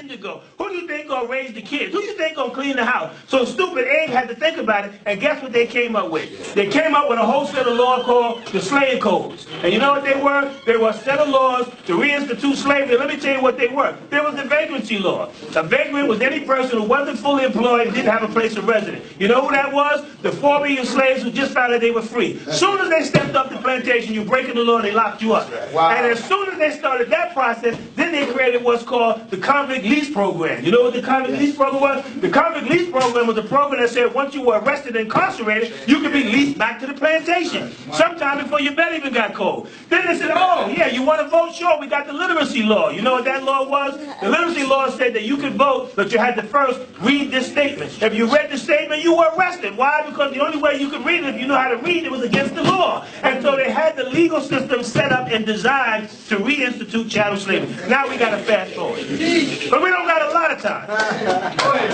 to go? Who do you think gonna raise the kids? Who do you think gonna clean the house? So stupid Abe had to think about it, and guess what they came up with? They came up with a whole set of laws called the slave codes. And you know what they were? They were a set of laws to reinstitute slavery. Let me tell you what they were. There was the vagrancy law. A vagrant was any person who wasn't fully employed and didn't have a place of residence. You know who that was? The 4 million slaves who just found out they were free. As soon as they stepped up the plantation, you breaking the law, they locked you up. Wow. And as soon as they started that process, then they created what's called the convict lease program. You know what the convict lease program was? The convict lease program was a program that said once you were arrested and incarcerated, you could be leased back to the plantation. Sometime before your bed even got cold. Then they said, oh yeah, you want to vote? Sure, we got the literacy law. You know what that law was? The literacy law said that you could vote, but you had to first read this statement. If you read the statement, you were arrested. Why? Because the only way you could read it, if you know how to read it, was against the law. And so they had the legal system set up and designed to reinstitute chattel slavery. Now we got to fast forward. But we don't got a lot of time.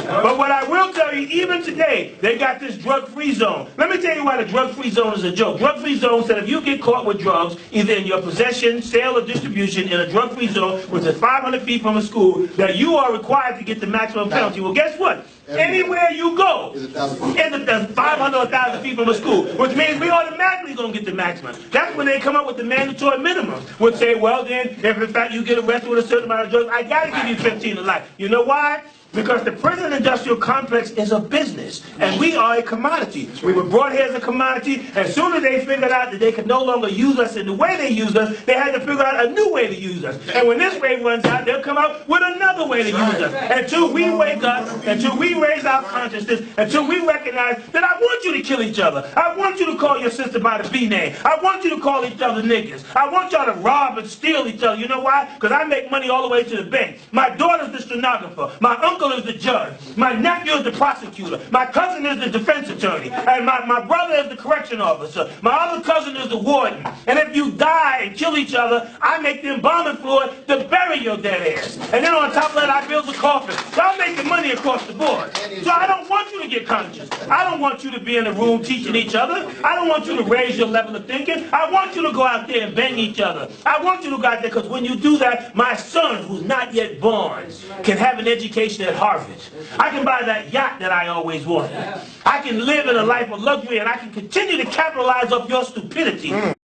But what I will tell you, even today, they got this drug-free zone. Let me tell you why the drug-free zone is a joke. Drug-free zone said if you get caught with drugs, either in your possession, sale, or distribution in a drug-free zone, which is 500 feet from a school, that you are required to get the maximum penalty. Well, guess what? Anywhere you go, it's 500 or 1,000 feet from a school, which means we automatically going to get the maximum. That's when they come up with the mandatory minimums, which say, well then, if in fact you get arrested with a certain amount of drugs, I got to give you 15 to life. You know why? Because the prison industrial complex is a business, and we are a commodity. We were brought here as a commodity. As soon as they figured out that they could no longer use us in the way they used us, they had to figure out a new way to use us. And when this wave runs out, they'll come out with another way to use us. Until we wake up, until we raise our consciousness, until we recognize that I want you to kill each other. I want you to call your sister by the B name. I want you to call each other niggas. I want y'all to rob and steal each other. You know why? Because I make money all the way to the bank. My daughter's the stenographer. My uncle is the judge. My nephew is the prosecutor. My cousin is the defense attorney. And my brother is the correction officer. My other cousin is the warden. And if you die and kill each other, I make the embalming fluid to bury your dead ass. And then on top of that, I build the coffin. So I'm making money across the board. So I don't want you to get conscious. I don't want you to be in the room teaching each other. I don't want you to raise your level of thinking. I want you to go out there and bang each other. I want you to go out there because when you do that, my son, who's not yet born, can have an education at Harvard. I can buy that yacht that I always wanted. I can live in a life of luxury, and I can continue to capitalize off your stupidity.